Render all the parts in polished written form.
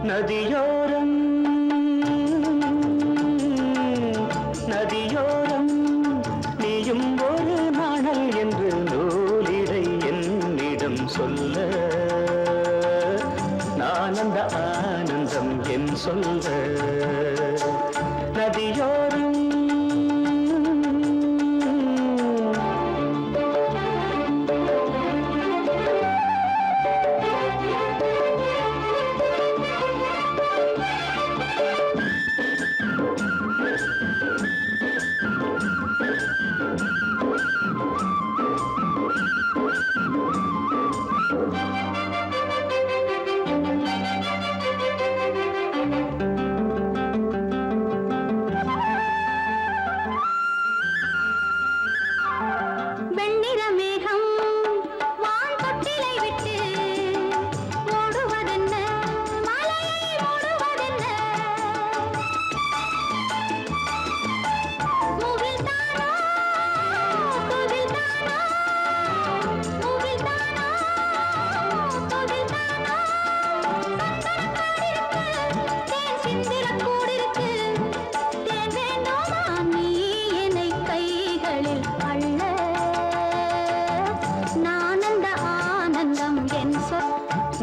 நதியோரம் நதியோரம் நீயும் ஒரு நாணல் என்று நூலிடை என்னிடம் சொல்ல நான் அந்த ஆனந்தம் என் சொல்ல நதியோரம்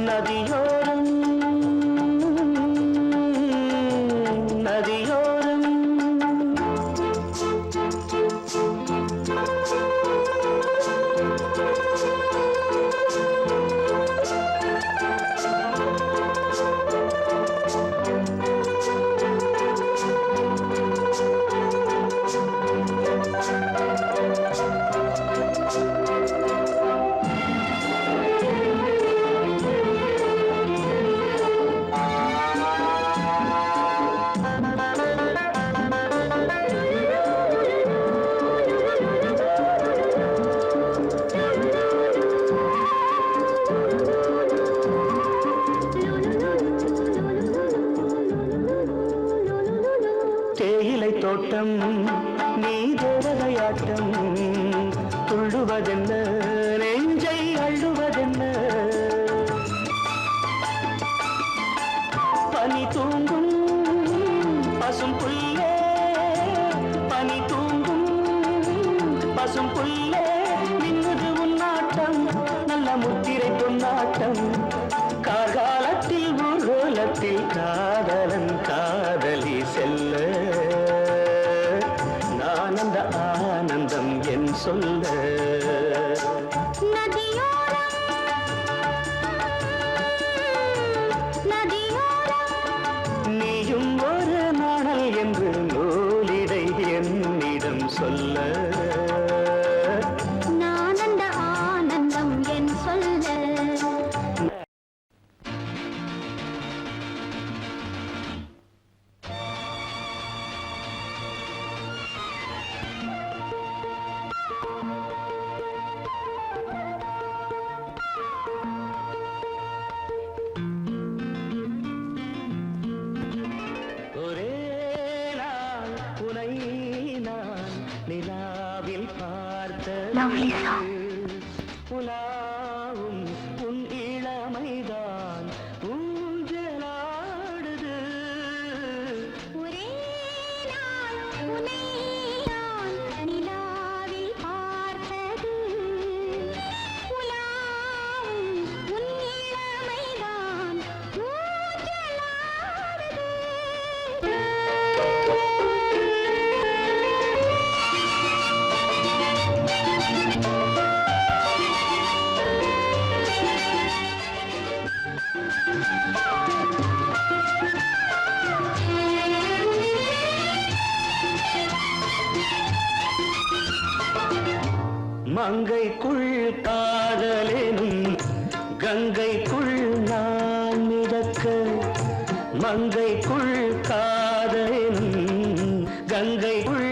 நதியோரம் நதியோரம் தேயிலை தோட்டம் நீ தேவதையாட்டம் துள்ளுவதென்ன நெஞ்சை அள்ளுவதென்ன பனி தூங்கும் பசும் புல்லே பனி தூங்கும் பசும் புல்லே மின்னுது உன்னாட்டம் நல்ல முத்திரை பொன்னாட்டம் கார்காலத்தில் ஊர்வலத்தில் காதலன் காதலி செல்ல நான் அந்த ஆனந்தம் என் சொல்ல நீயும் ஒரு நாணல் என்று நூலிடை என்னிடம் சொல்ல நான் அந்த ஆனந்தம் என் சொல்ல Lovely song. உலாவும் உன் இளமைதான் ஊஞ்சலாடுது ஒரே நாள் உன்னை நான் நிலாவில் பார்த்தது உலாவும் உன் இளமைதான் ஊஞ்சலாடுது மங்கைக்குள் காதலெனும் கங்கைக்குள் நான் மிதக்க மங்கைக்குள் காதலெனும் கங்கைக்குள்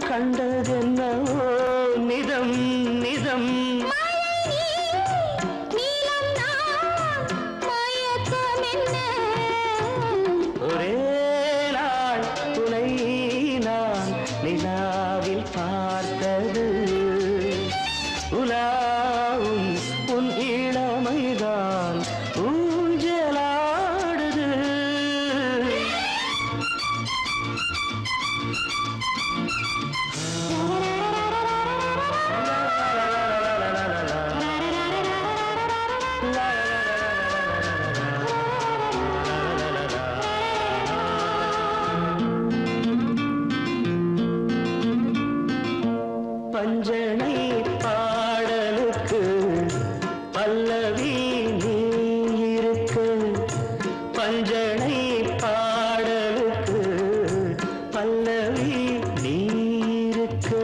கண்டதென்னவோ நிதம் நிதம் நீலம் நான் மயக்கம் என்ன ஒரே நாள் துணை நான் நிலாவில் பார்த்தது உலாவும் உன் இளமைதான் ஊஞ்சலாடுது பஞ்சனை பாடலுக்கு பல்லவி நீ இருக்கு பஞ்சனை பாடலுக்கு பல்லவி நீ இருக்கு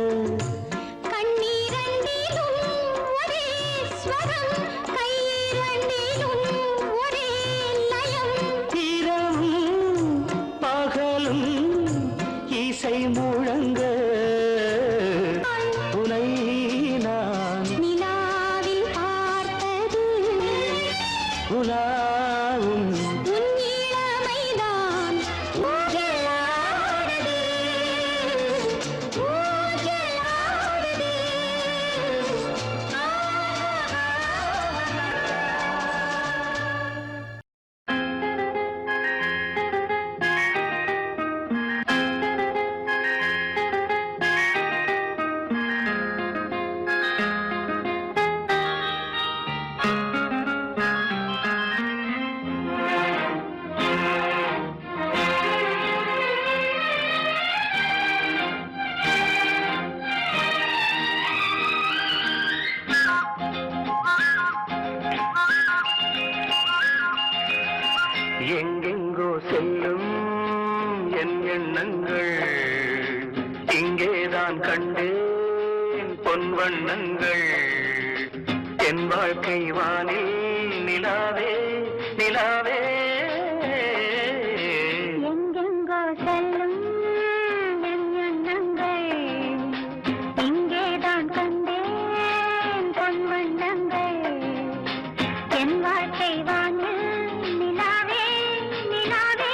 கண்ணீரண்டிலும் ஒரே ஸ்வரம் கையிரண்டிலும் ஒரே லயம் இரவும் பகலும் இசை முழங்க உனை நான் நிலாவில் பார்த்தது உலாவும் உன் இளமைதான் ஊஞ்சலாடுது ஊஞ்சலாடுது எங்கெங்கோ செல்லும் என் எண்ணங்கள் இங்கேதான் கண்டேன் பொன் வண்ணங்கள் என் வாழ்க்கை வானில் நிலாவே நிலாவே எங்கெங்கோ செல்லும் என் எண்ணங்கள் இங்கேதான் கண்டேன் பொன் வண்ணங்கள் என் வாழ்க்கை வானில் நிலாவே நிலாவே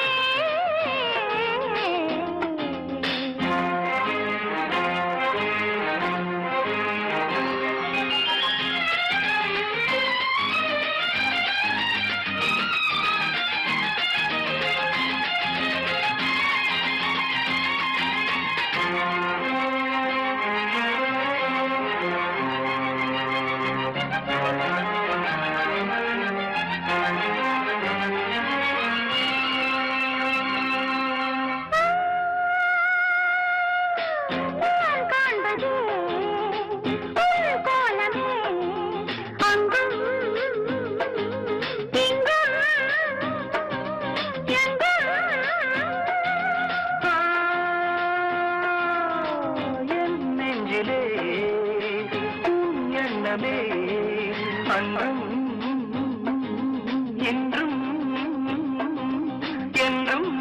நான் காண்பது உன் கோலமே அங்கும் இங்கும் எங்கும் என் நெஞ்சிலே உன் எண்ணமே அன்றும் இன்றும் என்றும்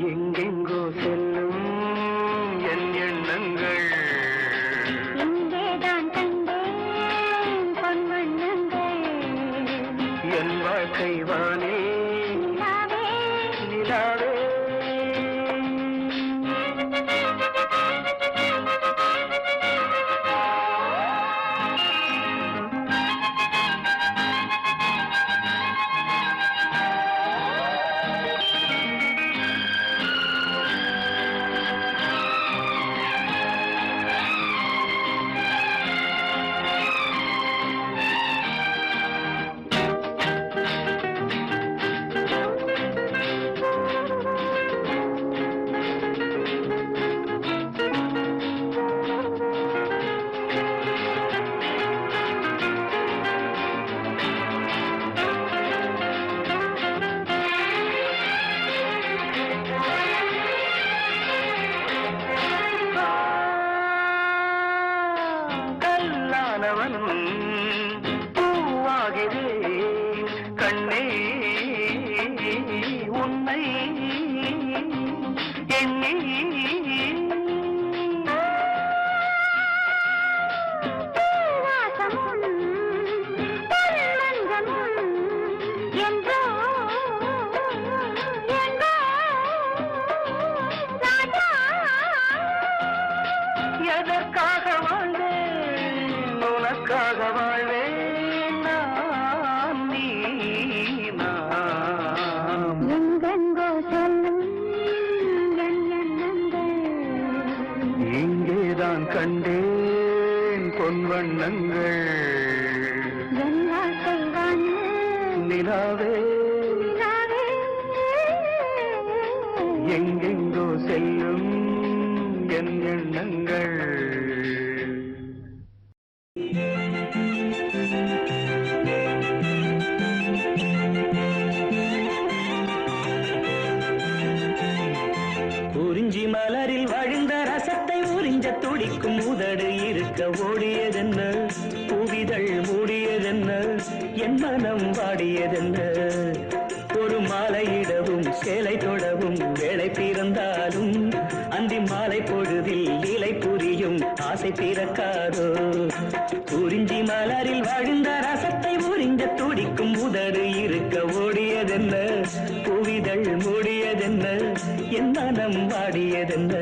எங்கெங்கோ செல்லும் என் எண்ணங்கள் இங்கேதான் கண்டேன் பொன் வண்ணங்கள் என் வாழ்க்கை வானே நிலாவே நிலாவே இருக்க ஓடியதென்ன பூவிதழ் மூடியதென்ன என் மனம் வாடியதென்ன ஒரு மாலையிடவும் சேலை தொடவும் வேலை பிறந்தாலும் அந்தி மாலை பொழுதில் இலை புரியும் ஆசை பிறக்காதோ குறிஞ்சி மலரில் வாழ்ந்த ரசத்தை உறிஞ்ச துடிக்கும் உதடு இருக்க ஓடியதென்ன பூவிதழ் மூடியதென்ன என் மனம் வாடியதென்ன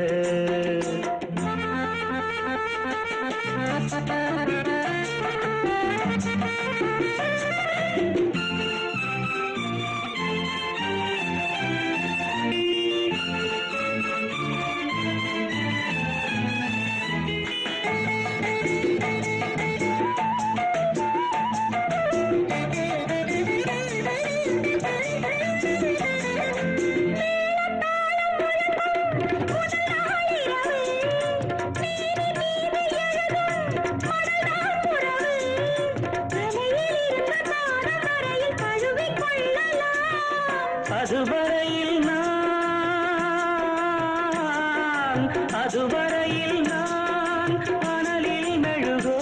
அதுவரையில் நான் அனலில் மெழுகோ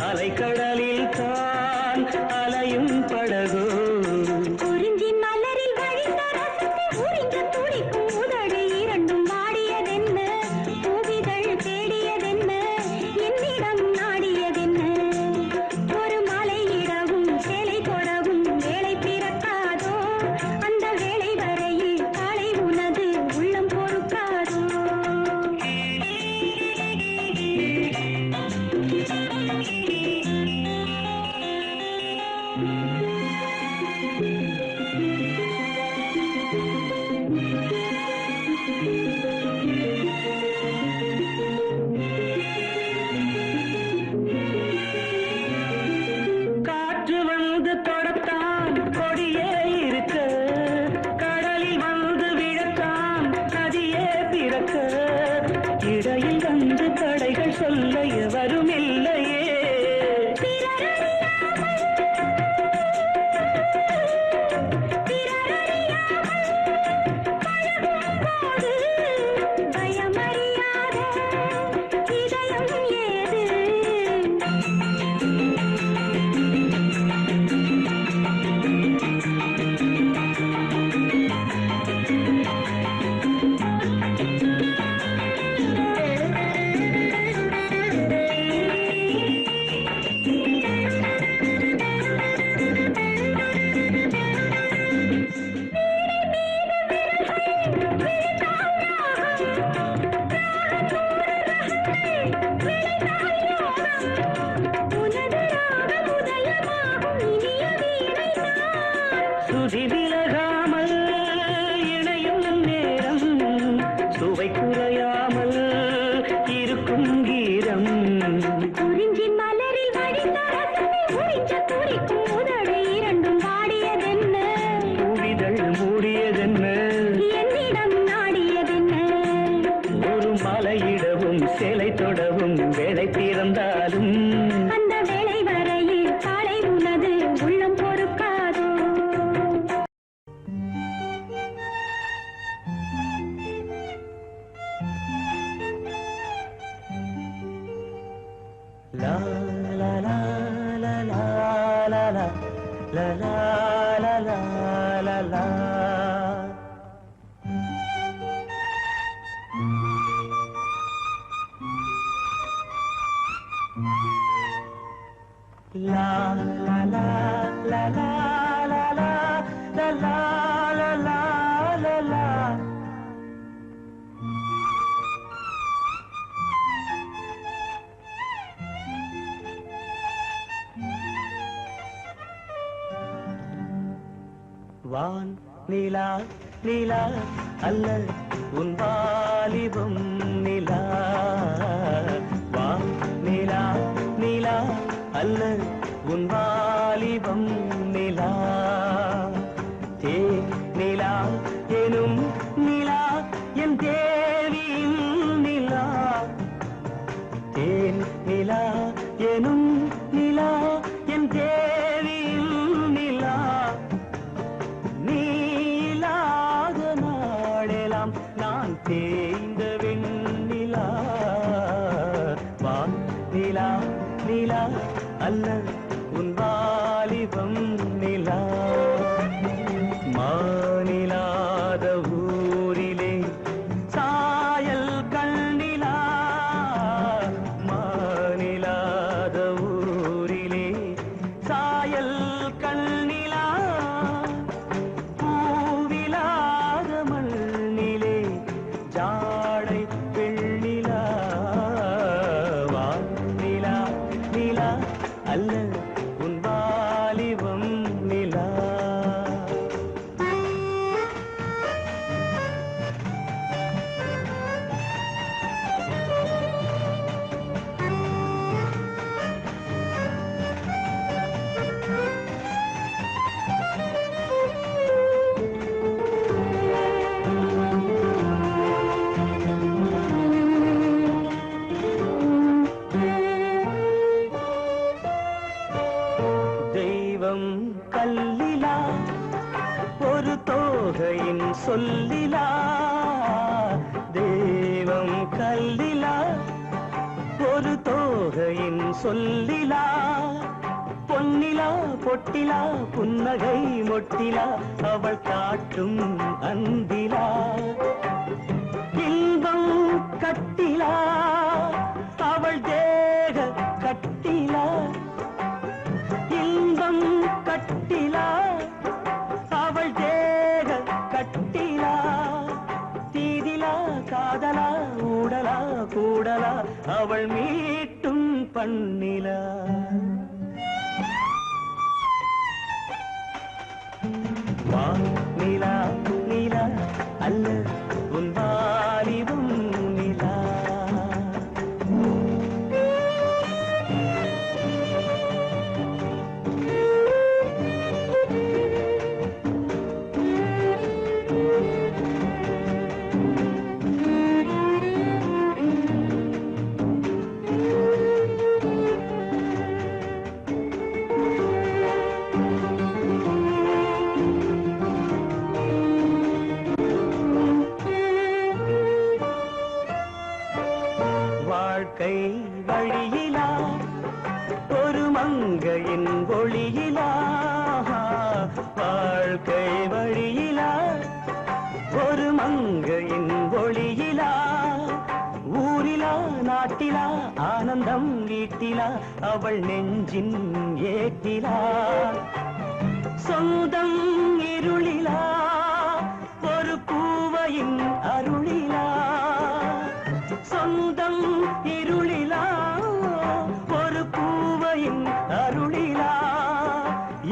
அலைக்கடலில் தான் அலையும் படகோ குறிஞ்சி மலரில் வழிந்த ரசத்தை உறிஞ்ச துடிக்கும் உதடு இரண்டும் வாடியதென்ன பூவிதழ் தேடியதென்ன என்னிடம் நாடியதென்ன ஒரு மாலையிடவும் சேலை தொடவும் வேலை பிறக்காதோ அந்த வேளை வரையில் காலை உனது உள்ளம் பொறுக்காதோ காற்று வந்து தொடத்தான் கொடியே இருக்க கடலில் வந்து விழத்தான் நதியே பிறக்க இடையில் வந்து தடைகள் சொல்ல எவரும் இல்லையே பயமறியாத இதயம் ஏது சுதி விலகாமல் இணையும் நேரம் சுவை குறையாமல் இருக்கும் கீரம் குறிஞ்சி மலரில் வடிந்த ரசத்தை உறிஞ்ச துடிக்கும் உதடு இரண்டும் வாடியதென்ன பூவிதழ் மூடியதென்ன என்னிடம் நாடியதென்ன ஒரு மலையிடவும் சேலை தொடவும் வேலை பிறந்தாலும் அந்த வேளை வரையில் காலை உனது உள்ளம் பொறுக்காதோ லா லா லா லா லா லா லா லா லா லா லா லா La la la la la la la la la la la la la வான் நிலா நிலா அல்ல உன் வாலிபம் நிலா வான் நிலா நிலா அல்ல உன் வாலிபம் நிலா தேன் நிலா எனும் நிலா என் தேவியின் நிலா தேன் நிலா எனும் நிலா என் தேவியின் நிலா நீ இல்லாத நாடெல்லாம் நான் தேய்ந்த வெண்ணிலா வான் தெய்வம் கல்லிலா ஒரு தோகையின் சொல்லிலா தெய்வம் கல்லிலா ஒரு தோகையின் சொல்லிலா பொன்னிலா பொட்டிலா புன்னகை மொட்டிலா அவள் காட்டும் அன்பிலா இன்பம் கட்டிலா அவள் தேக கட்டிலா இன்பம் கட்டிலா அவள் தேக கட்டிலா தீதிலா காதலா ஊடலா கூடலா அவள் மீட்டும் பண்ணிலா வா நிலா நிலா அல்ல உன் வாலிபம் நிலா வாழ்க்கை வழியிலா ஒரு மங்கையின் ஒளியிலா வாழ்க்கை வழியிலா ஒரு மங்கையின் ஒளியிலா ஊரிலா நாட்டிலா ஆனந்தம் வீட்டிலா அவள் நெஞ்சின் ஏட்டிலா சொந்தம் இருளிலா ஒரு பூவையின் அருளிலா சொந்தம் இருளிலா ஒரு பூவையின் அருளிலா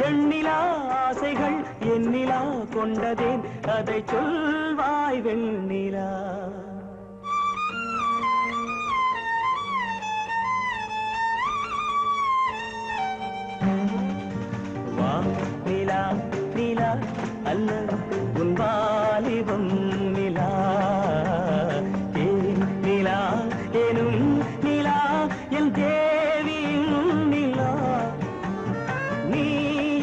எண்ணிலா ஆசைகள் எண்ணிலா கொண்டதேன் அதை சொல்வாய் வெண்ணிலா வா நிலா நிலா அல்ல உன் வாலிபம் நிலா நிலா எனும் நிலா என் தேவியும் நிலா நீ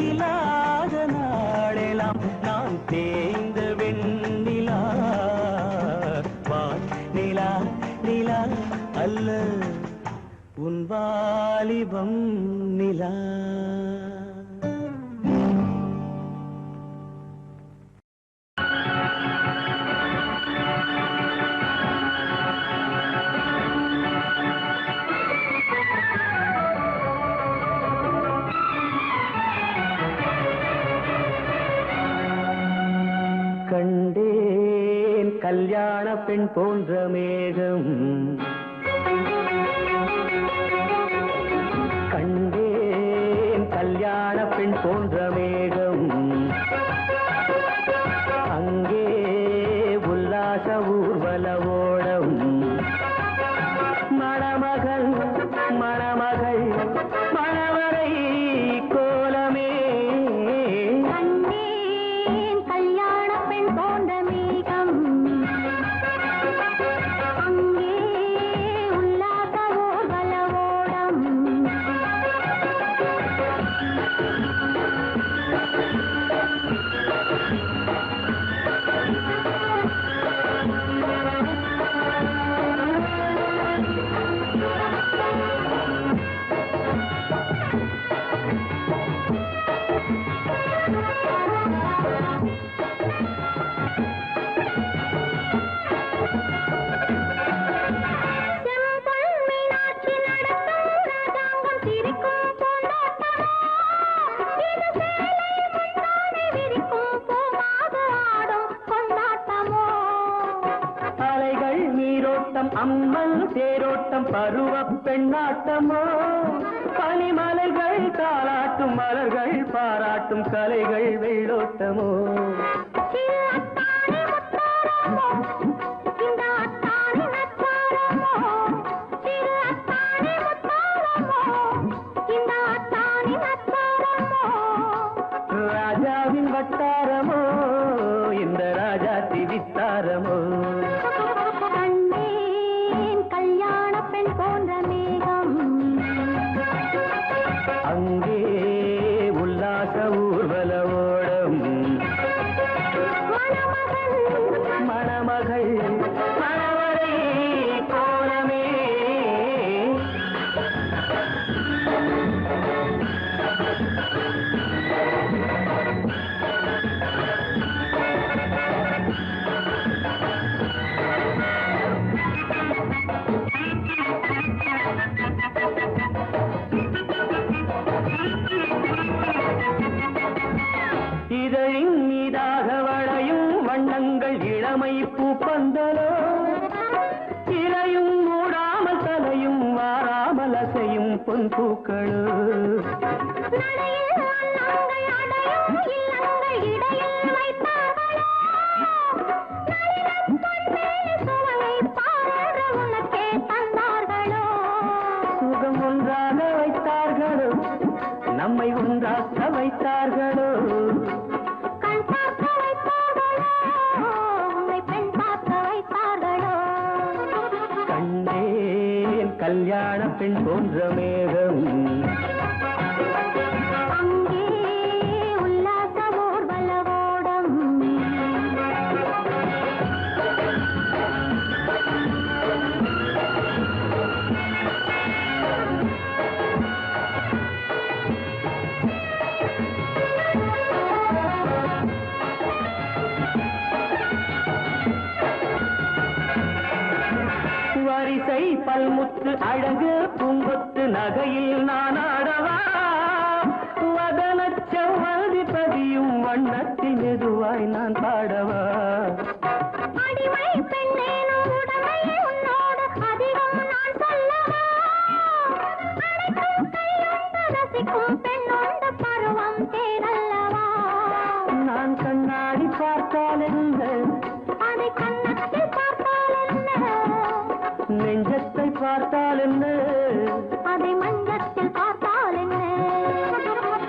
இல்லாத நாளெல்லாம் நான் தேய்ந்த வெண்ணிலா வா நிலா நிலா அல்ல உன் வாலிபம் நிலா கண்டேன் கல்யாண பெண் போன்ற மேகம் கண்டேன் கல்யாண பெண் போன்ற மேகம் அங்கே உல்லாச ஊர்வல ஓடம் மணமகள் மணமகள் மணவரை கோலமே அம்மன் தேரோட்டம் பருவ பெண்ணாட்டமோ பனிமலைகள் தாளாட்டும் மலர்கள் பாராட்டும் கலைகள் வெள்ளோட்டமோ ராஜாவின் வட்டாரமோ இந்த ராஜாத்தி வித்தாரமோ அங்கே உல்லாச ஊர்வலவோடும் மணமகள் மணவரை கோலமே இதழின் மீதாக வளையும் வண்ணங்கள் இளமை பூப்பந்தலோ இலையும் மூடாமல் தலையும் வாராமல் அசையும் பொன் பூக்களோ சுகம் ஒன்றாக வைத்தார்களோ நம்மை ஒன்றாக்க வைத்தார்களோ கண்டேன் கல்யாண பெண் போன்ற மேகம் அங்கே உல்லாச ஊர்வலவோடம் வரிசை பல்முத்து அழகு பூங்கொத்து நகையில் நான் ஆடவா வதனச் செவ்வந்தி பதியும் வண்ணத்தில் மெதுவாய் நான் பாடவா அடிமை பெண்ணேனும் உடமை உன்னோடு அதிகம் நான் சொல்லவா அனைத்தும் கையுண்டு ரசிக்கும் பெண்ணோடு பருவம் தேரல்லவா நான் கண்ணாடி பார்த்தால் என்ன அதை கண்ணத்தில் பார்த்தால் என்ன நெஞ்சத்தை பார்த்தால் என்ன அதை மஞ்சத்தில் பார்த்தால் என்ன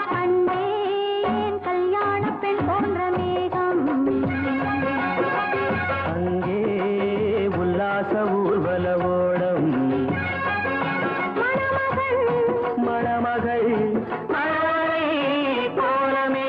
கண்டேன் கல்யாண பெண் போன்ற மேகம் அங்கே உல்லாச ஊர்வலவோடும் மணமகள் மணமகள் மணவரை கோலமே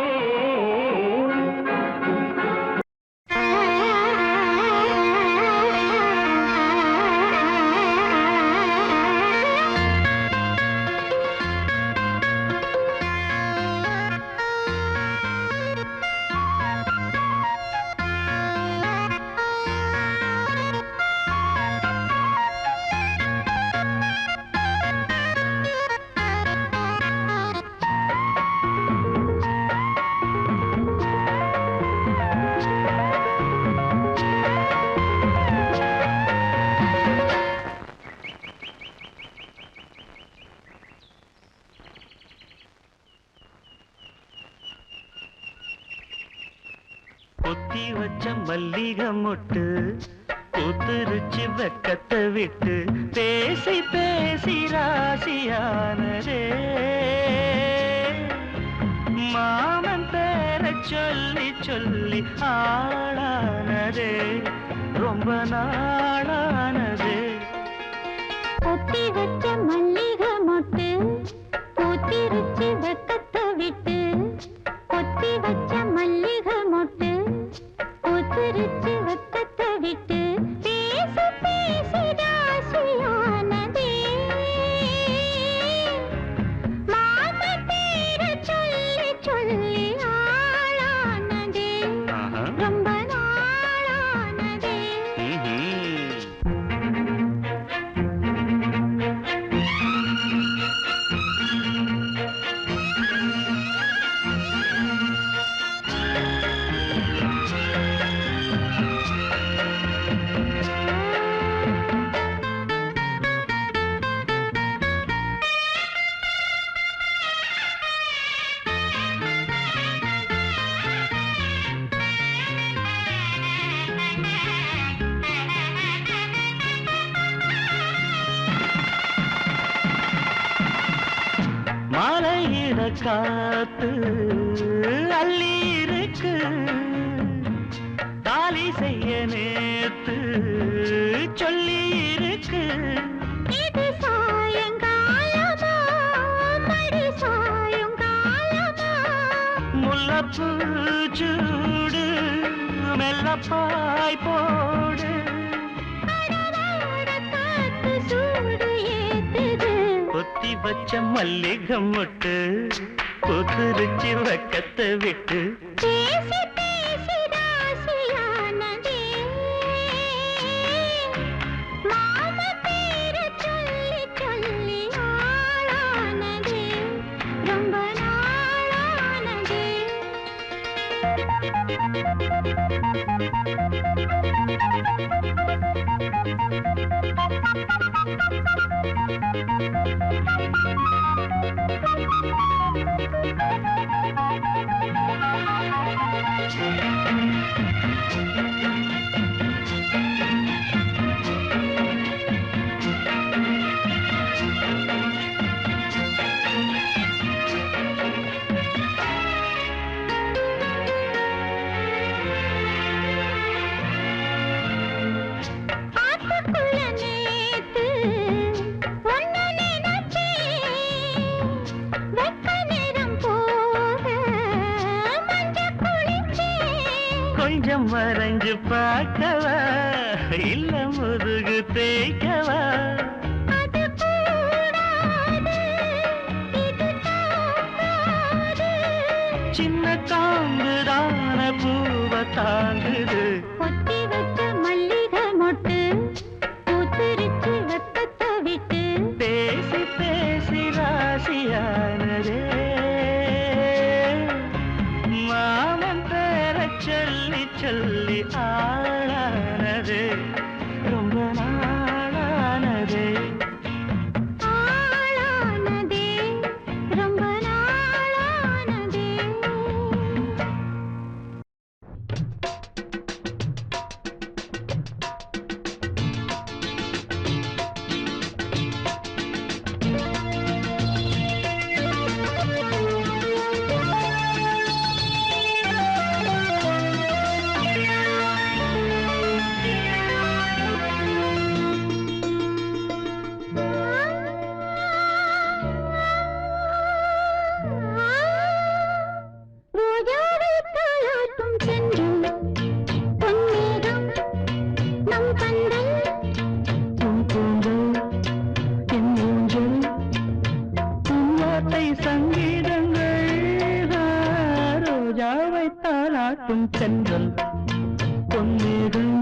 பொத்தி வச்ச மல்லிகை மொட்டு பூத்துருச்சு வெக்கத்தை விட்டு பேசி பேசி ராசியானதே மாமன் பேர சொல்லி சொல்லி ஆளானதே ரொம்ப நாளானதே பொத்தி வச்ச மல்லிகை மொட்டு பூத்திருச்சு வெக்கத்தை விட்டு பொத்தி வச்ச மல்லிகை மொட்டு பூத்திருச்சு வெக்கத்தை விட்டு பேசி பேசி ராசியானதே மாம பேர சொல்லி சொல்லி ஆளானதே ரொம்ப நாளானதே மாலையிட காத்து அள்ளி இருக்கு தாலி செய்ய நேத்து சொல்லி இருக்கு இது சாயங்காலமா மடி சாயங்காலமா முல்லை பூச்சூடு மெல்லப்பாய் போடு கொத்தி வச்ச மல்லிகை மொட்டு கொத்துருச்சி வக்கத்தை விட்டு கொஞ்சம் வரைஞ்சு பார்க்கவா இல்ல முதுகு தேய்க்கவா சின்ன தாங்குதான பூவ தாங்குது கொத்தி வச்ச மல்லிகை மொட்டு பூத்திருச்சு வெப்பத்தை விட்டு பேசி பேசி ராசியானதே மாமன் பேர சொல்லி சொல்லி ஆளானதே ரொம்ப நாளானதே ஆளானதே ரொம்ப நாளானதே தாலாட்டும் சென்றல் பொன்னேகம்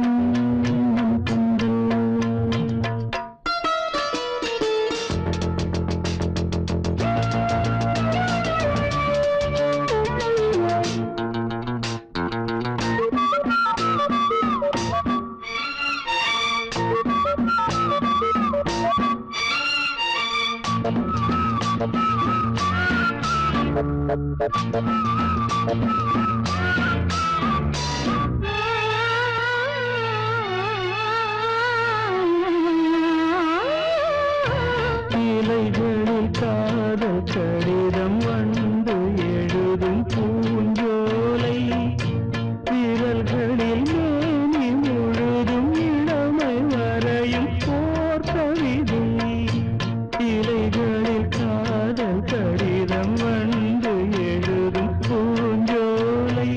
இலைகளில் காதல் கடிதம் வந்து எழுதும் பூஞ்சோலை விரல்களில் மேனி முழுதும் இளமை வரையும் போர் கவிதை இலைகளில் காதல் கடிதம் வந்து எழுதும் பூஞ்சோலை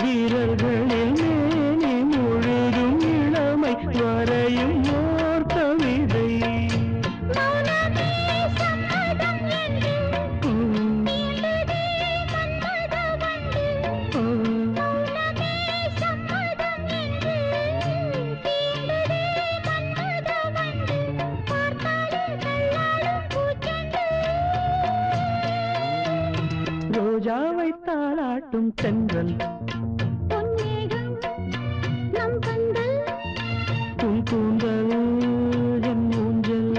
விரல்களில் மேனி முழுதும் இளமை வரையும் போர் கவிதை ரோஜாவை தாலாட்டும் தென்றல் நம் பந்தல் உன் கூந்தல் என் ஊஞ்சல்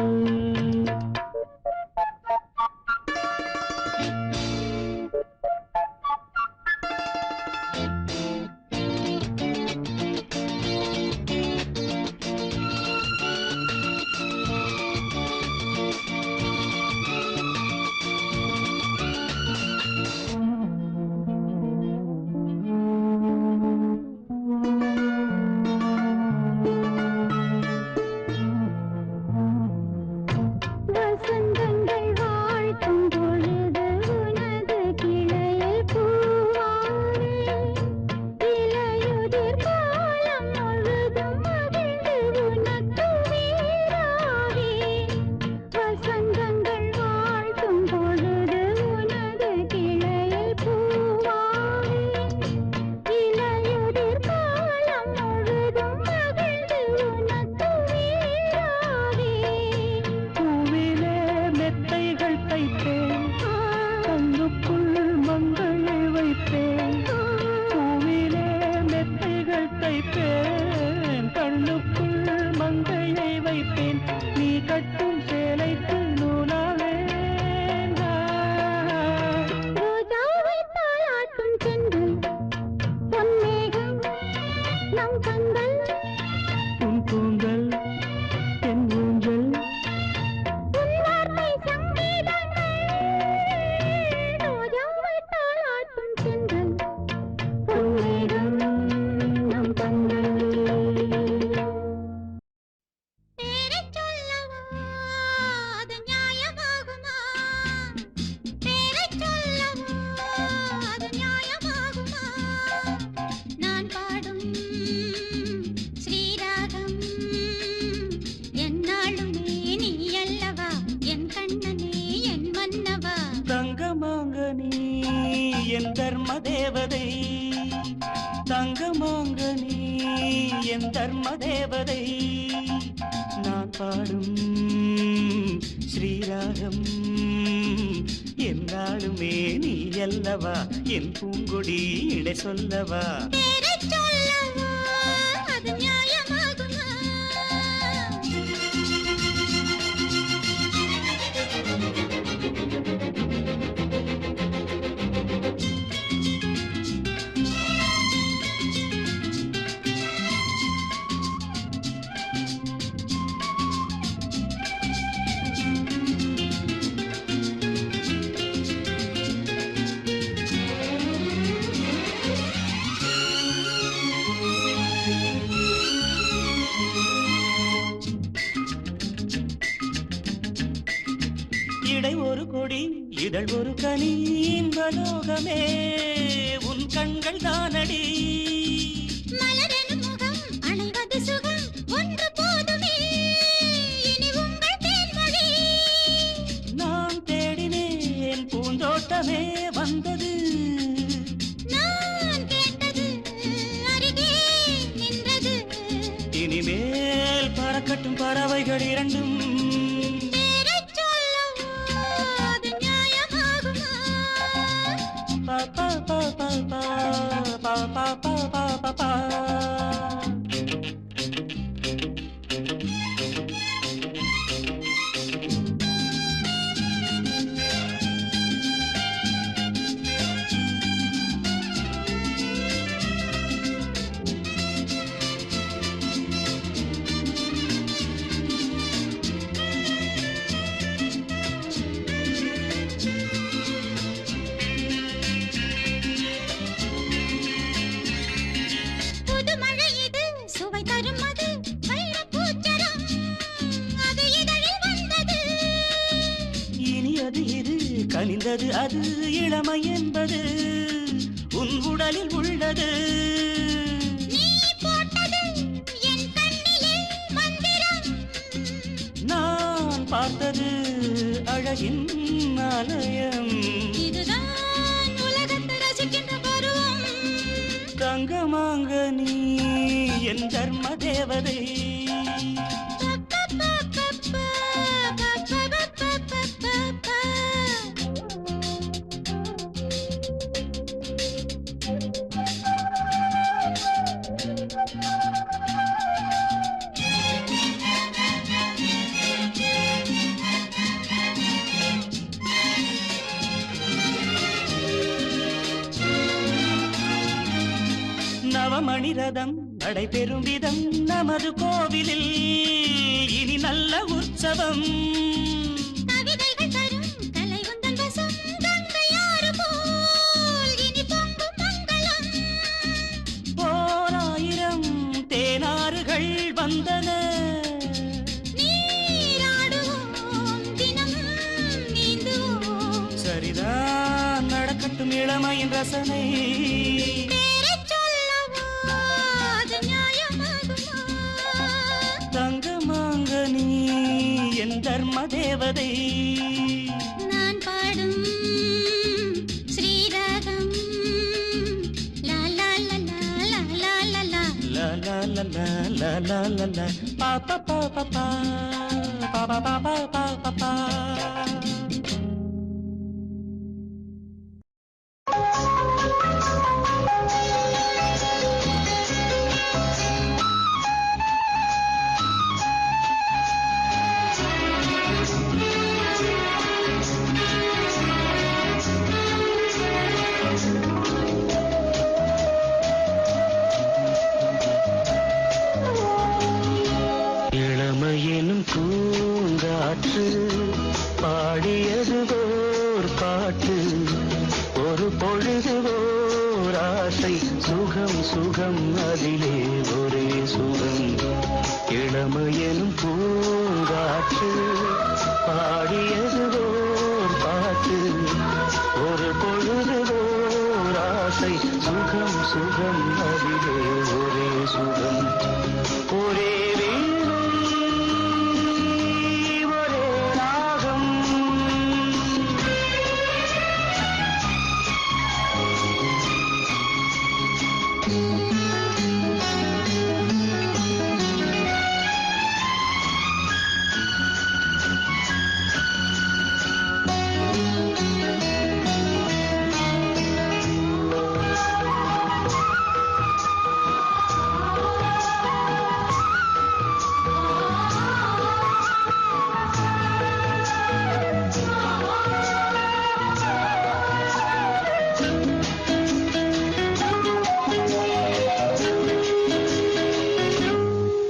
என் தர்ம தேவதை தங்கமாங்க நீ என் தர்ம தேவதை நான் பாடும் ஸ்ரீராகம் என்னாலுமே நீ அல்லவா என் பூங்கொடி இடை சொல்லவா இடை ஒரு கொடி இதழ் ஒரு கனி இன்பலோகமே உன் கண்கள் தானடி மலரெனும் முகம் அணைவது சுகம் ஒன்று போதுமே இனி உங்கள் தேன்மொழி நான் தேடினேன் பூந்தோட்டமே வந்தது நான் கேட்டது அருகே நின்றது இனிமேல் பறக்கட்டும் பறவைகள் இரண்டும் pa pa pa pa pa pa pa pa pa pa கனிந்தது அது இளமை என்பது உன் உடலில் உள்ளது நீ போட்டது என் கண்ணிலே மந்திரம் நான் பார்த்தது அழகின் ஆலயம் இதுதான் உலகத்தை ரசிக்கின்ற பருவம் தங்கமாங்க நீ என் தர்ம தேவதை நவமணிரதம் நடைபெறும் விதம் நமது கோவிலில் இனி நல்ல உற்சவம் கவிதைகள் தரும் கலை உந்தன் வசம் கங்கையாறு போல் இனி பொங்கும் மங்களம் ஓராயிரம் தேனாறுகள் வந்தன நீராடுவோம் தினம் நீந்துவோம் சரிதான் நடக்கட்டும் இளமையின் ரசனை தங்கமாங்க நீ என் தர்ம தேவதை நான் பாடும் ஸ்ரீராகம் லா லா லா லா லா லா லா லா லா லா லா லா லா லா பா பா பா பா பா பா பா பா பா பா பா இளமையெனும் பூங்காற்று பாடியது ஓர் பாட்டு ஒரு பொழுது ஓர் ஆசை சுகம் சுகம் அதிலே ஒரே சுகம் இளமையெனும் பூங்காற்று பாடியது ஓர் பாட்டு ஒரு பொழுது ஓர் ஆசை சுகம் சுகம் அதிலே ஒரே சுகம் ஒரே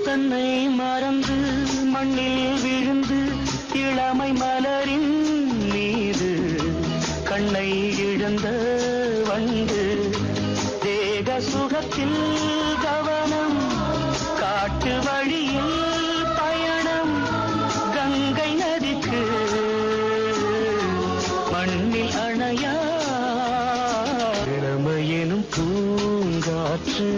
தன்னை மறந்து மண்ணில் விழுந்து இளமை மலரின் மீது கண்ணை இழந்த வண்டு தேக சுகத்தில் கவனம் காட்டு வழியில் பயணம் கங்கை நதிக்கு மண்ணில் அணையா இளமையெனும் பூங்காற்று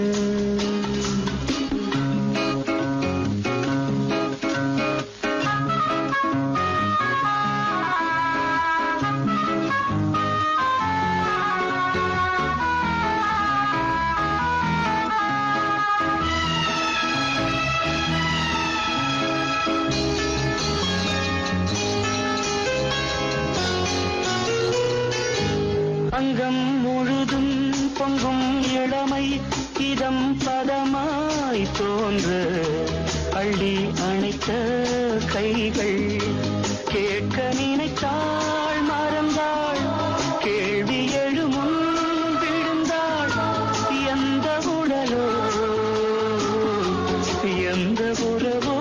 அங்கம் முழுதும் பொங்கும் இளமை இதம் பதமாய் தோன்ற அள்ளி அணைத்த கைகள் கேட்க நினைத்தாள் மறந்தாள் கேள்வி எழுமுன் விழுந்தாள் எந்த உடலோ எந்த உறவோ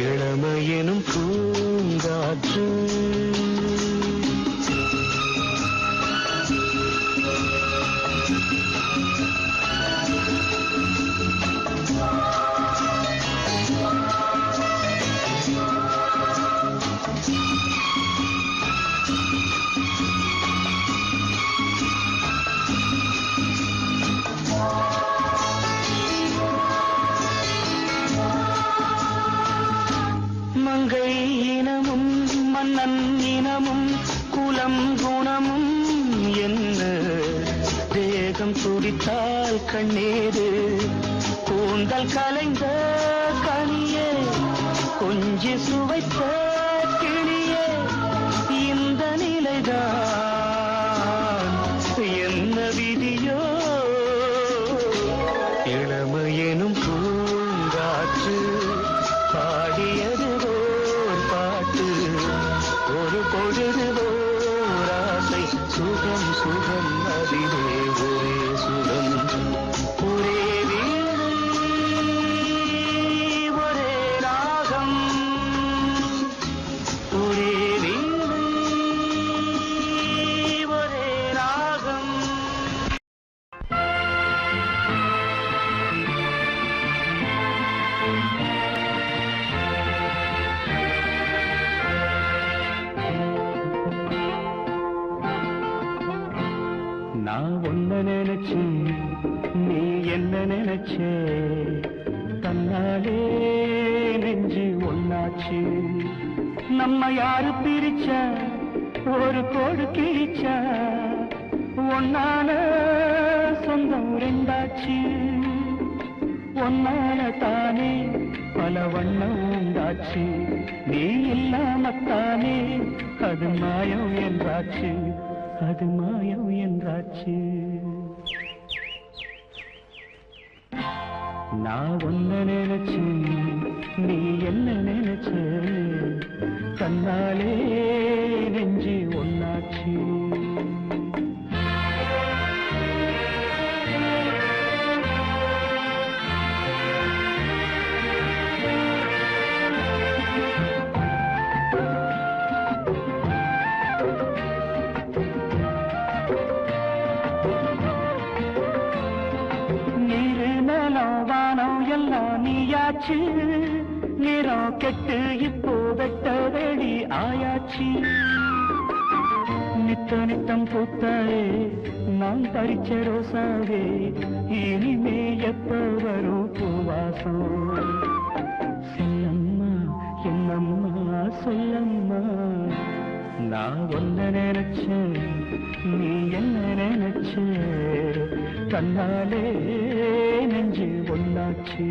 இளமையெனும் பூங்காற்று மங்கை இனமும் மன்னன் இனமும் குலம் குணமும் என்ன தேகம் துடித்தால் கண்ணீரு கூந்தல் கலைந்த கனியே கொஞ்சி சுவைத்த கிளியே இந்த நிலைதான் என்ன விதியோ இளமையெனும் பூங்காற்று பாடியது ஓர் பாட்டு ஒரு பொழுது ஓர் ஆசை சுகம் சுகம் அதிலே ஒரே சுகம் ஒரே வீணை ஒரே ராகம் ஒரே வீணை ஒரே ராகம் நான் ஒன்ன நினைச்சு நீ என்ன நினைச்சே தன்னாலே நெஞ்சு ஒன்னாச்சு நம்ம யாரு பிரிச்சா ஒரு கோடு கிழிச்சா ஒன்னான சொந்தம் ரெண்டாச்சு ஒன்னால தானே பல வண்ணம் உண்டாச்சு நீ இல்லாமத்தானே அது மாயம் என்றாச்சு அது மாயம் என்றாச்சு நான் ஒன்ன நினைச்சு நீ என்ன நினைச்ச தன்னாலே நெஞ்சு ஒன்னாச்சு எல்லாம் நீயாச்சு நிறம் கெட்டு இப்போ வெட்ட வெளி ஆயாச்சு நித்த நித்தம் பூத்தாயே நான் பறிச்ச ரோசாவே இனிமே எப்ப வரும் பூவாசம் சொல்லம்மா என்னம்மா சொல்லம்மா நான் ஒன்ன நினைச்சேன் நீ என்ன நினைச்ச கண்ணாலே நெஞ்சு ஒன்னாச்சு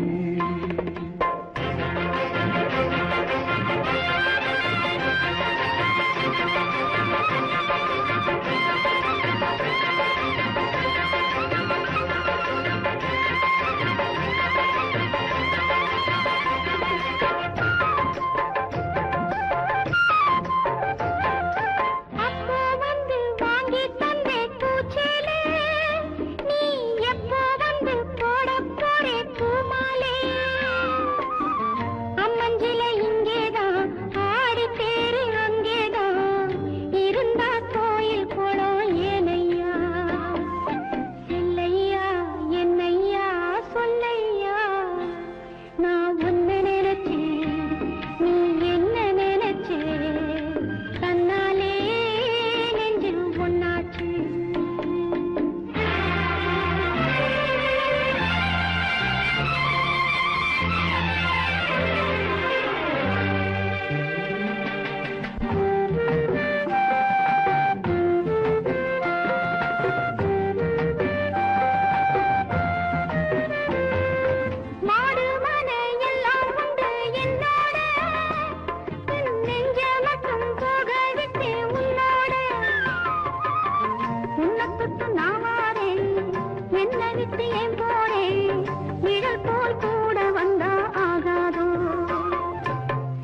என்ன விட்டு ஏன் போறேன் நிழல் போல் கூட வந்தா ஆகாதோ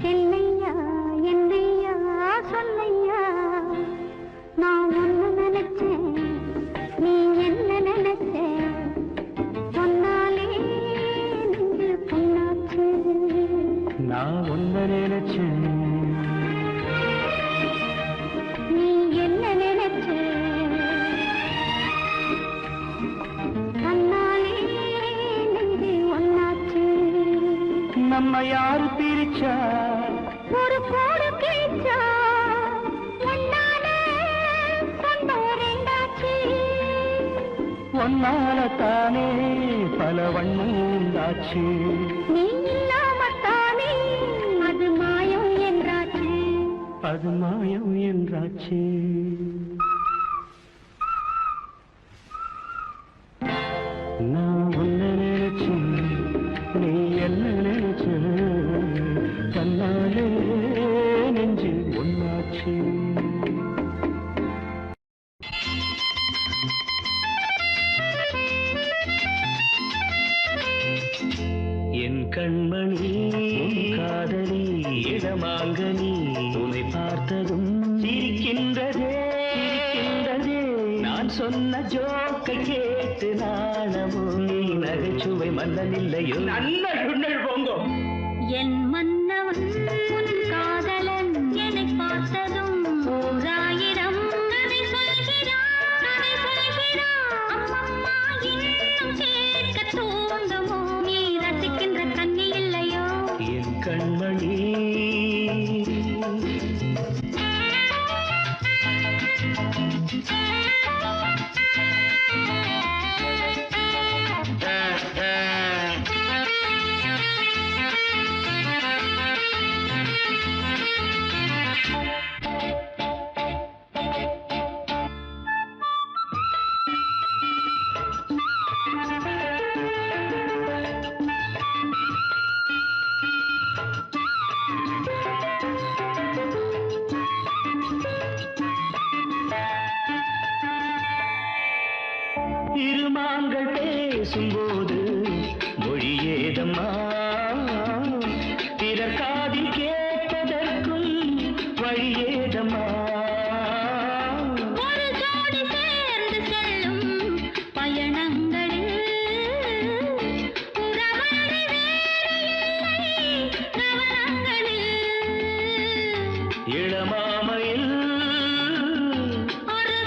செல்லையா என்னையா சொல்லையா நான் ஒன்னு நினைச்சேன் நீ என்ன நினைச்ச சொன்னாலே நெஞ்சு பொன்னாச்சு நான் ஒன்னு நினைச்சேன் நீ என்ன நினைச்ச சொன்னாலே நெஞ்சு ஒன்னாச்சு நம்ம யாரு பிரிச்சா ஒரு கோடு கிழிச்சா ஒன்னாலே சொந்தம் ரெண்டாச்சு ஒன்னால தானே பல வண்ணம் உண்டாச்சு நீ இல்லாமத்தானே அது மாயம் என்றாச்சு அது மாயம் என்றாச்சு நான் ஒன்னு நினைச்சேன் நீ என்ன நினைச்ச தன்னாலே நெஞ்சு ஒன்னாச்சு என் கண்மணி உன் காதலி இடமாங்கனி உன்னை பார்த்ததும் சிரிக்கின்றதே சிரிக்கின்றதே நான் சொன்ன ஜோக்கை கேட்டு நாணமோ நீ நகைச்சுவை மன்னன் இல்லையோ நல்ல சுண்ணல் போங்கோ என் மன்னவன் உன் காதலன் என்னை பார்த்ததும் ஓராயிரம் கதை சொல்கிறான் கதை சொல்கிறான் அம்மம்மா இன்னும் கேட்க தூண்டுமோ நீ ரசிக்கின்ற கண்ணி இல்லையோ என் கண்மணி இருமாங்கள் பேசும்போது மொழியேதம்மா பிறர் காதில் கேட்பதற்கும் வழியேதம்மா ஒரு ஜோடி சேர்ந்து செல்லும் பயணங்களில் உறவாடி வேறு இல்லை கவனங்களில் இளமாமையில் ஒரு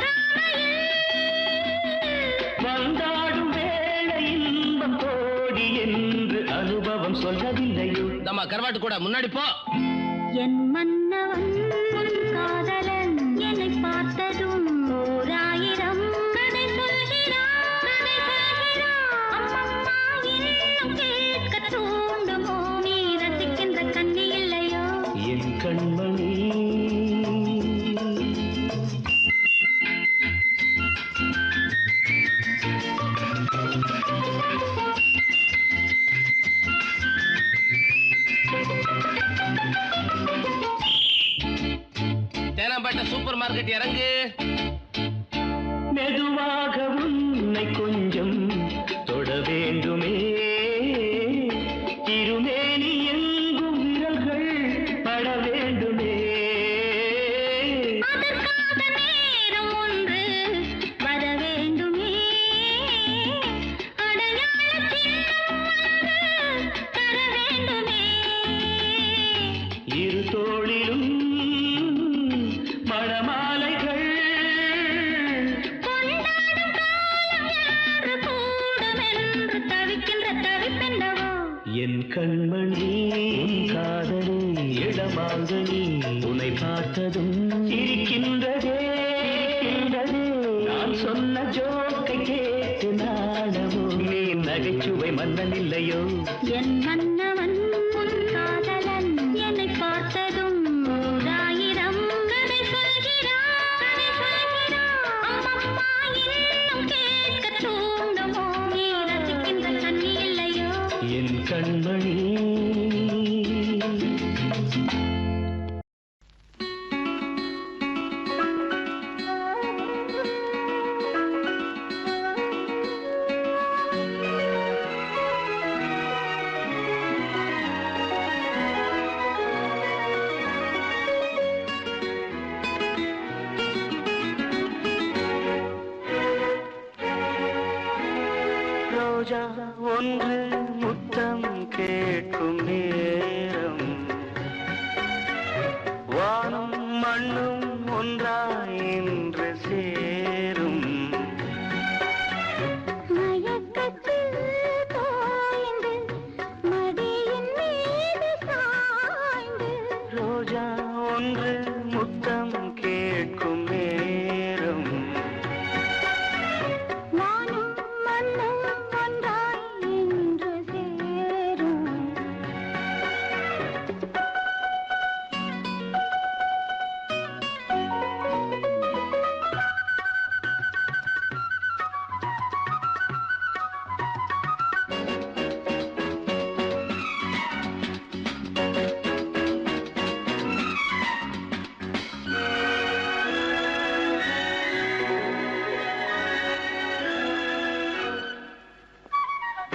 வந்தாடும் வேளை இன்பம் கோடி என்று அனுபவம் சொல்லவில்லையோ நம்ம கருவாட்டு கூட முன்னாடி போ என் மன்னவன் உன் காதலன் என்னை பார்த்ததும் ஓராயிரம் கதை சொல்கிறான் கதை சொல்கிறான் அம்மம்மா இன்னும் கேட்க தூண்டுமோ நீ ரசிக்கின்ற கண்ணி இல்லையோ என் கண்மணி தேனாம்பேட்டை சூப்பர் மார்க்கெட் இறங்கு மெதுவாக உன்னை கொஞ்சம் தொட வேண்டுமே திருமேனி எங்கும் விரல்கள் பட வேண்டுமே அதற்காக நேரம் ஒன்று வர வேண்டுமே அடையாள சின்னம் ஒன்று தர வேண்டுமே இரு தோளிலும் மணமாலைகள் கொண்டாடும் காலம் யாரு கூடுமென்று தவிக்கின்ற தவிப்பென்னவோ என் கண்மணி உன் காதலி இடமாங்கனி உன்னை பார்த்ததும் இருக்கின்றதே இருக்கின்றதே நான் சொன்ன ஜோக்கை கேட்டு நாணமோ நீ நகைச்சுவை மன்னன் இல்லையோ என் மன்னவன் உன் காதலன் என்னை பார்த்ததும் ஓராயிரம் கதை சொல்கிறான் கதை சொல்கிறான் அம்மம்மா இன்னும் கேட்க தூண்டுமோ நீ ரசிக்கின்ற கண்ணி இல்லையோ என் கண்மணி ரோஜா ஒன்று முத்தம் கேட்கும் நேரம் வானம் மண்ணும் ஒன்றாய் இன்று சேரும் மயக்கத்தில் தோய்ந்து மடியின் மீது சாய்ந்து ரோஜா ஒன்று முத்தம் கேட்கும் நேரம் வானும் மண்ணும் ஒன்றாய் இன்று சேரும்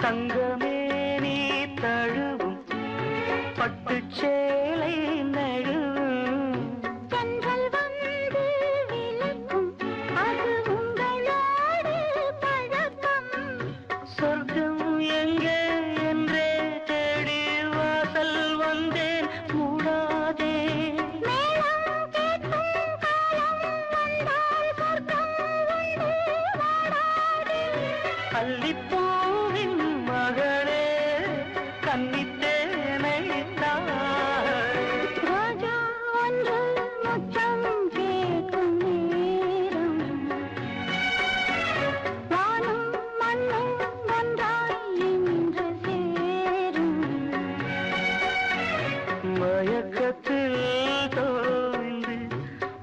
தங்கமே நீ தழுவும் பட்டுச் சேலை நழுவும் தென்றல் வந்து விளக்கும் அது உங்களோடு பழக்கம் சொர்க்கம் எங்கே என்றே தேடி வாசல் வந்தேன் மூடாதே மேளம் கேட்கும் காலம் வந்தால் சொர்க்கம் உண்டு வாடாதே அல்லிப்பூவின் மகளே கன்னித்தேனை ரோஜா ஒன்று முத்தம் கேட்கும் நேரம் வானும் மண்ணும் ஒன்றாய் இன்று சேரும் மயக்கத்தில் தோய்ந்து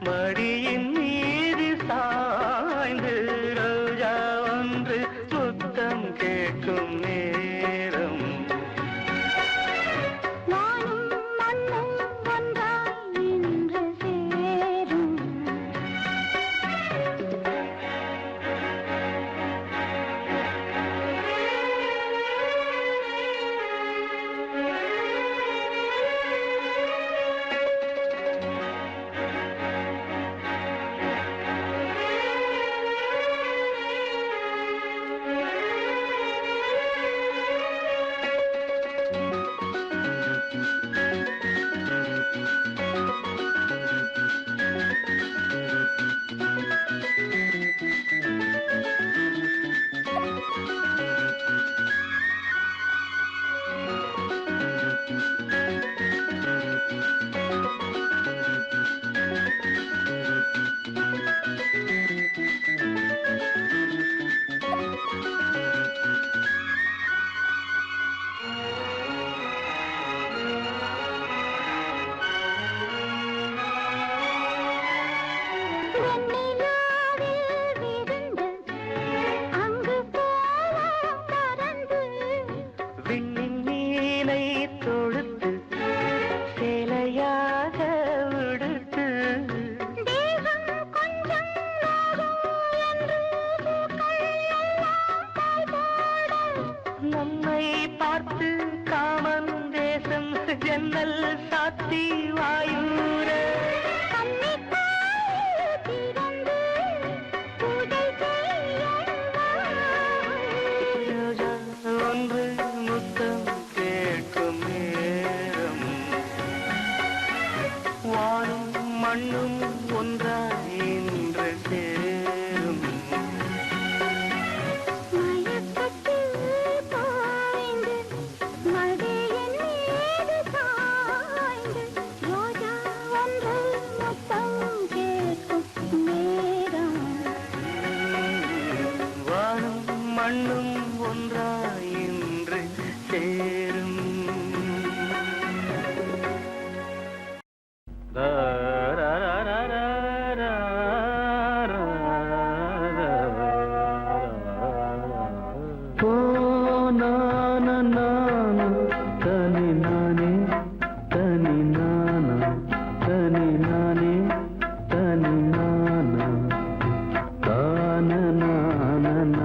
மடியின் மீது சாய்ந்து ரோஜா ஒன்று முத்தம் கேட்கும் நேரம் வானும் மண்ணும் ஒன்றாய் இன்று சேரும் வெண்ணிலாவில் விருந்து அங்கு போவோம் பறந்து விண்ணின் மீனை தொடுத்து சேலையாக விடுத்து தேகம் கொஞ்சம் நோகும் என்று பூக்கள் எல்லாம் பாய் போட நம்மை பார்த்து காமன் தேசம் ஜன்னல் சாத்தி வாயூர கன்னித்தாய் திறந்து பூஜை செய்ய ரோஜா ஒன்று முத்தம் கேட்கும் நேரம் வானும் மண்ணும் ஒன்றாய் இன்று சேரும் மயக்கத்தில் தோய்ந்து மடியின் மீது சாய்ந்து ரோஜா ஒன்று முத்தம் கேட்கும் நேரம் வானும் மண்ணும் ஒன்றாய் இன்று சேரும் தனி நானே தனி நானா தனி நானே தனி நானா தான நான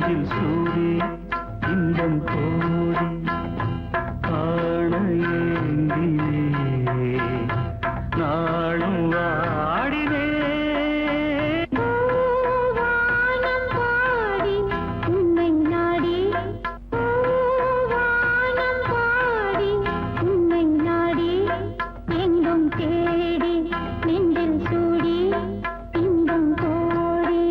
நெஞ்சில் சூடி இன்பம் கோடி காண ஏங்கினே நாளும் வாடினே வானம் பாடி உன்னை நாடி வானம் பாடி உன்னை நாடி எங்கும் தேடி நெஞ்சில் சூடி இன்பம் கோடி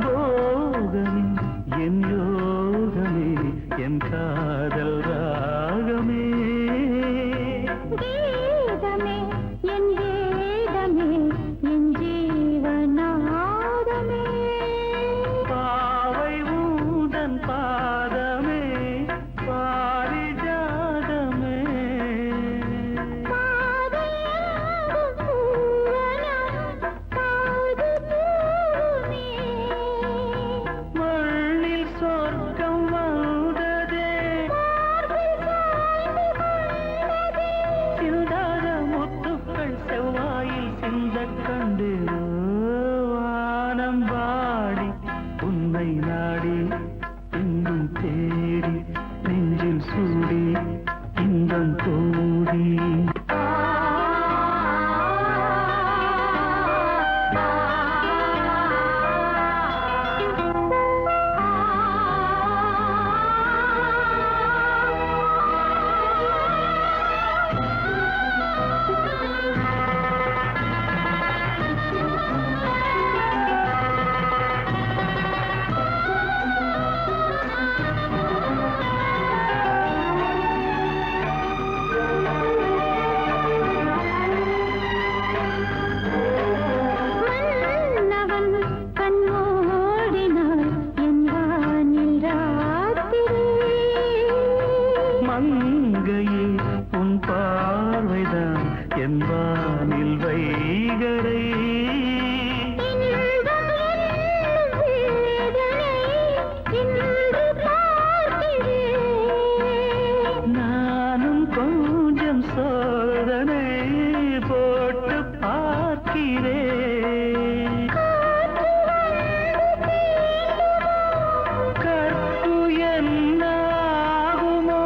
போகமே என் யோகமே என் காதல் ராகமே கீதமே என் வேதமே என் ஜீவநாதமே பாவை ஊதன் பாதமே பாரிஜாதமே பாதையாகும் பூவனம் காது பூமே மண்ணில் சொர்க்கம் வந்ததே சிந்தாத முத்துக்கள் செவ்வாயில் சிந்த கண்டு வானம் பாடி உன்னை நாடி எங்கும் தேடி நெஞ்சில் சூடி இன்பம் கோடி மன்னவன் கண்ணோடினாள் என் வானில் ராத்திரி மங்கையே உன் பார்வைதான் என் வானில் வைகரை இன்பம் என்னும் வேதனை இன்று பார்க்கிறேன் நானும் கொஞ்சம் சோதனை போட்டு பார்க்கிறேன் கற்பு என்னாகுமோ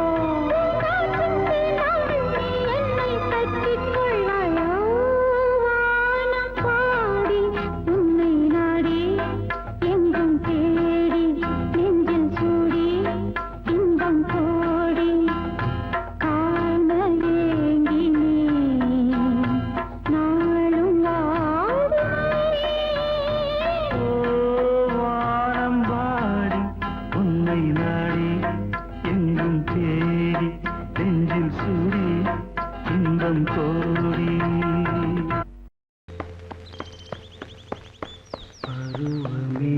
என்னை கட்டிக் கொள்வாயோ வானம் பாடி உன்னை நாடி எங்கும் தேடி நெஞ்சில் சூடி இன்பம் கோடி காண ஏங்கினேன் நாளும் ஓ வானம் பாடி உன்னை நாடி எங்கும் தேடி நெஞ்சில் சூடி இன்பம் கோடி பருவமே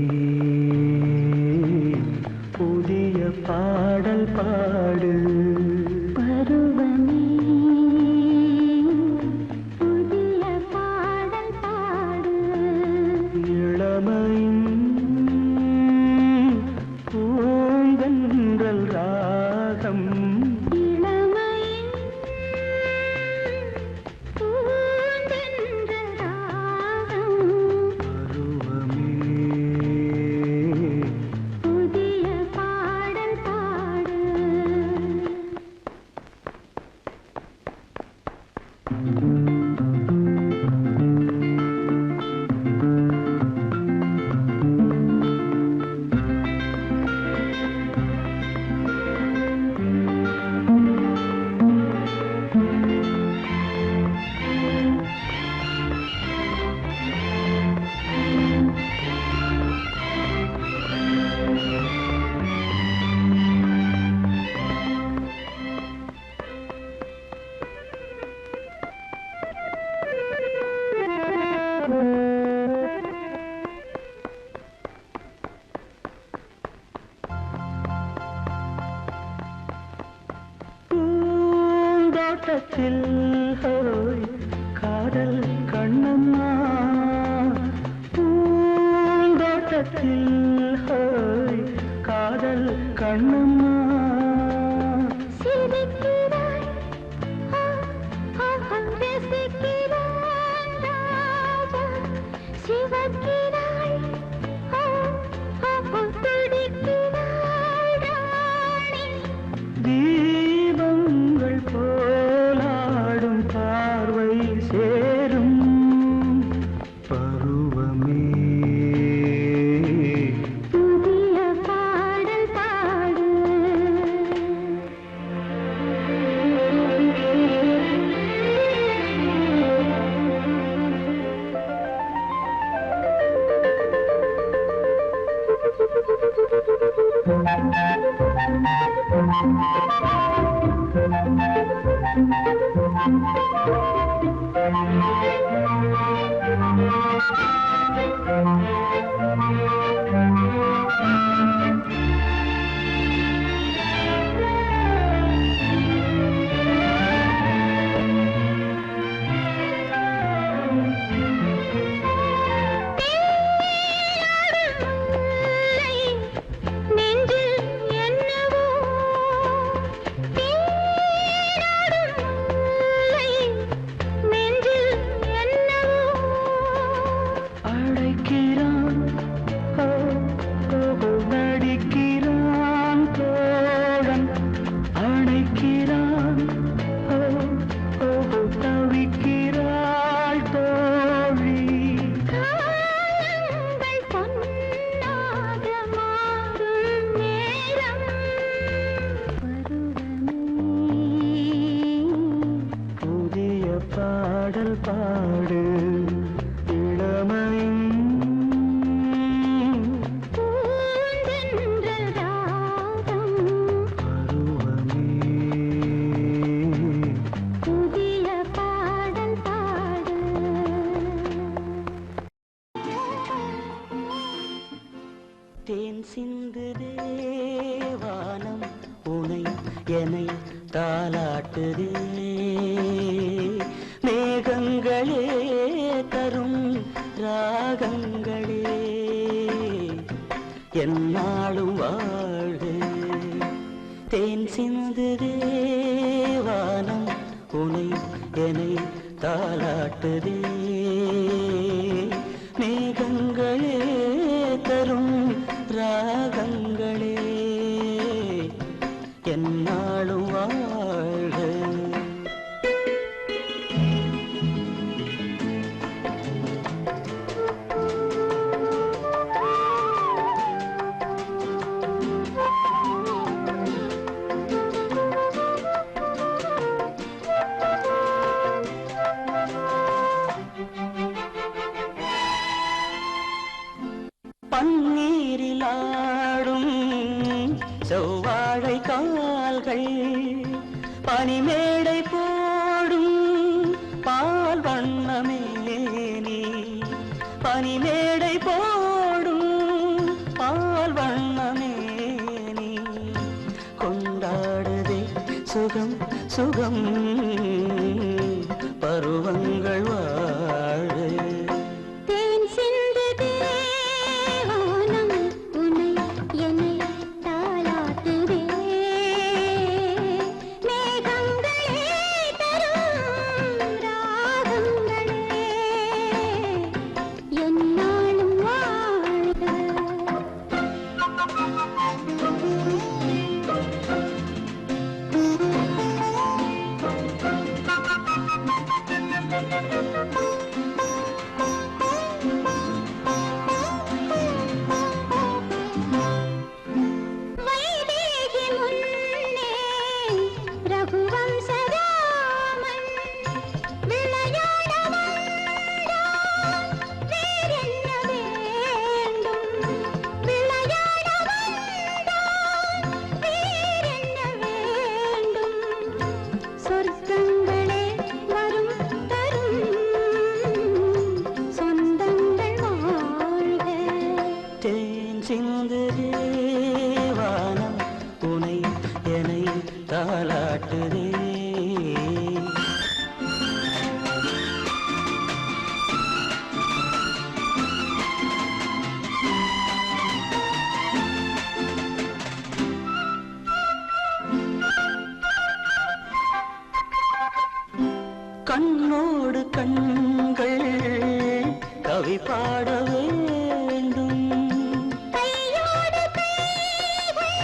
புதிய பாடல் பாடு பருவமே புதிய பாடல் பாடு இளமையின் பூந்தென்றல் ராகம் இளமையின் பூந்தென்றல் ராகம் பருவமே புதிய பாடல் பாடு பூந்தோட்டத்தில் ஹோய் காதல் கண்ணம்மா பூந்தோட்டத்தில் ஹோய் காதல் கண்ணம்மா சிரிக்கிறாய் ரசிக்கிறான் ராஜா சிவக்கிறாய் துடிக்கிறாய் ராணி தீபங்கள் போலாடும் பார்வை சேரும் பருவமே புதிய பாடல் பாடு நெஞ்சில் என்னவோ நெஞ்சில் என்னவோ அழைக்கிறான் ஓ, ஓ, நடிக்கிறான் தோழன் அணைக்கிறான் ஓ, ஓ, தவிக்கிறாள் தோழி காலங்கள் பொன்னாக மாறும் நேரம் பருவமே புதிய பாடல் பாடு இளமையும் பூந்தென்றல் ராகம் பருவமே புதிய பாடல் பாடு தேன் சிந்து தேவானம் உனை என்னை தாலாட்டுதே மேகங்களே தரும் ராகங்களே என்னாலும் வாழ்க தேன் சிந்து தேவானம் உனை என்னை தாலாட்டுதே மேகங்களே தரும் ராகங்களே என்னாலும் வாழ்க பன்னீரில் ஆடும் செவ்வாழை கால்கள் பனிமேடை போடும் பால் வண்ணமேனி பனிமேடை போடும் பால் வண்ணமேனி கொண்டாடுதே சுகம் சுகம் பருவங்கள் வாழ தேன் சிந்து தேவானம் உனை என்னை தாலாட்டுதே மேகங்களே தரும் ராகங்களே என்னாலும் வாழ்க வைதேகி முன்னே ரகுவம்சராமன் விளையாட வந்தான் வேறென்ன வேண்டும் விளையாட வந்தான் வேறென்ன வேண்டும் சொர்க்கங்களே வரும் தரும் சொந்தங்கள் வாழ்க தேன் சிந்து தேவானம் உனை என்னை தாலாட்டுதே கண்ணோடு கண்கள் கவி பாட வேண்டும். கையோடு கைகள்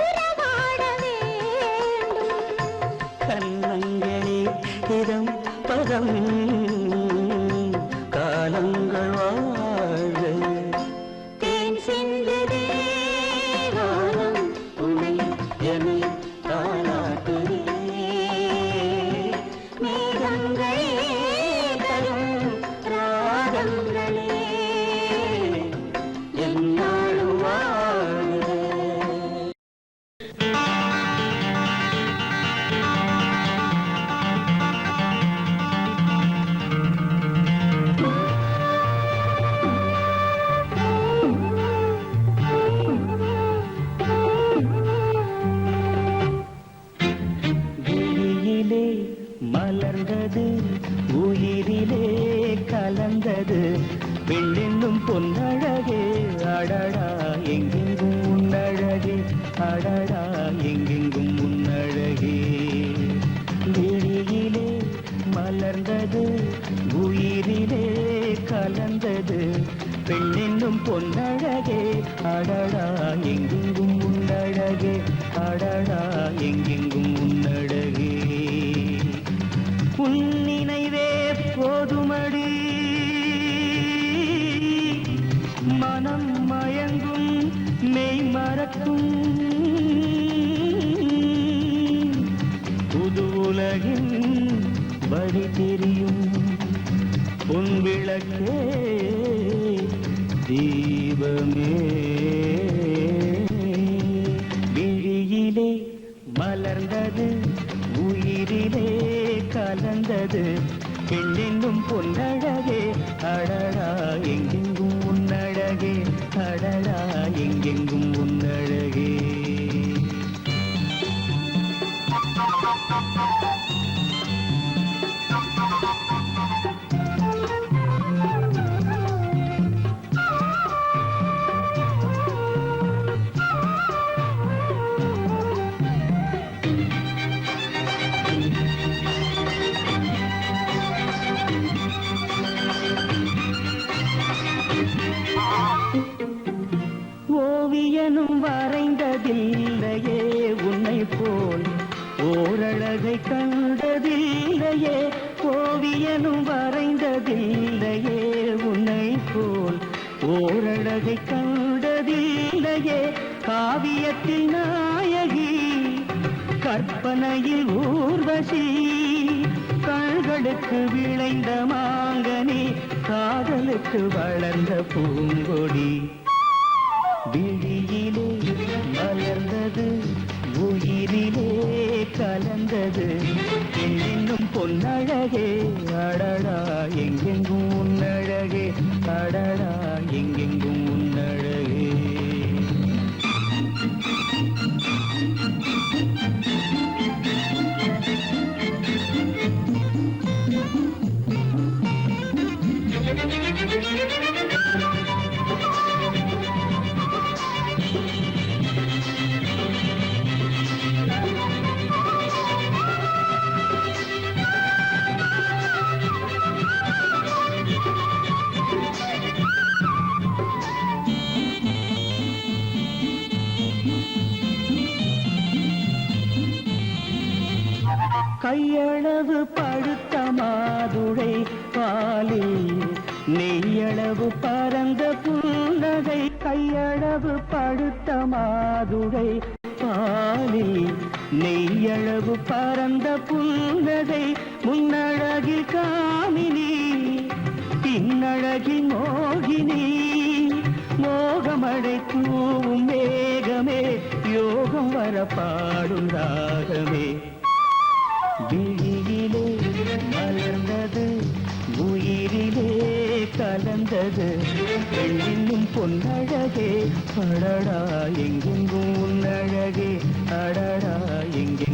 உறவாட வேண்டும். கண்ணங்களே இதம் பதம் காலங்கள் வாழ்க. தேன் சிந்துதே வானம் உனை என்னை தாலாட்டுதே. மேகங்களே தரும் ராகங்களே என்னாலும் வாழ்க. விழியிலே மலர்ந்தது உயிரிலே கலந்தது பெண்ணென்னும் பொன்னழகே. அடடா எங்கெங்கும் உன்னழகே, அடடா எங்கெங்கும் உன்னழகே. விழியிலே மலர்ந்தது உயிரிலே கலந்தது பெண்ணென்னும் பொன்னழகே. அடடா எங்கெங்கும் உன்னழகே, அடடா எங்கெங்கும் உன்னழகே. உன் நினைவே போதுமடி மனம் மயங்கும் மெய் மறக்கும் புது உலகின் வழி தெரியும். உன் விளக்கே தீபமே. விழியிலே மலர்ந்தது உயிரிலே கலந்தது பெண்ணென்னும் பொன்னழகே. அடடா எங்கெங்கும் உன்னழகே, அடடா எங்கெங்கும் உன்னழகே. ஓவியனும் வரைந்ததில்லையே உன்னை போல் ஓரழகை கண்டதில்லையே. ஓவியனும் வரைந்ததில்லையே உன்னை போல் ஓரழகை கண்டதில்லையே. காவியத்தில் நாயகி கற்பனையில் ஊர்வசி கண்களுக்கு விளைந்த மாங்கனி காதலுக்கு வளர்ந்த பூங்கொடி. விழியிலே மலர்ந்தது உயிரிலே கலந்தது பெண்ணென்னும் பொன்னழகே. அடடா எங்கெங்கும் உன்னழகே, அடடா எங்கெங்கும் உன்னழகே. கையளவு பழுத்த மாதுளை பாலில் நெய்யளவு பரந்த புன்னகை. கையளவு பழுத்த மாதுளை பாலில் நெய்யளவு பரந்த புன்னகை. முன்னழகில் காமினி பின்னழகில் மோகினி மோகமடை தூவும் மேகமே யோகம் வர பாடும் ராகமே. விழியிலே மலர்ந்தது உயிரிலே கலந்தது பெண்ணின் பொன்னழகே. அடடா எங்கெங்கும் உன்னழகே, அடடா எங்கே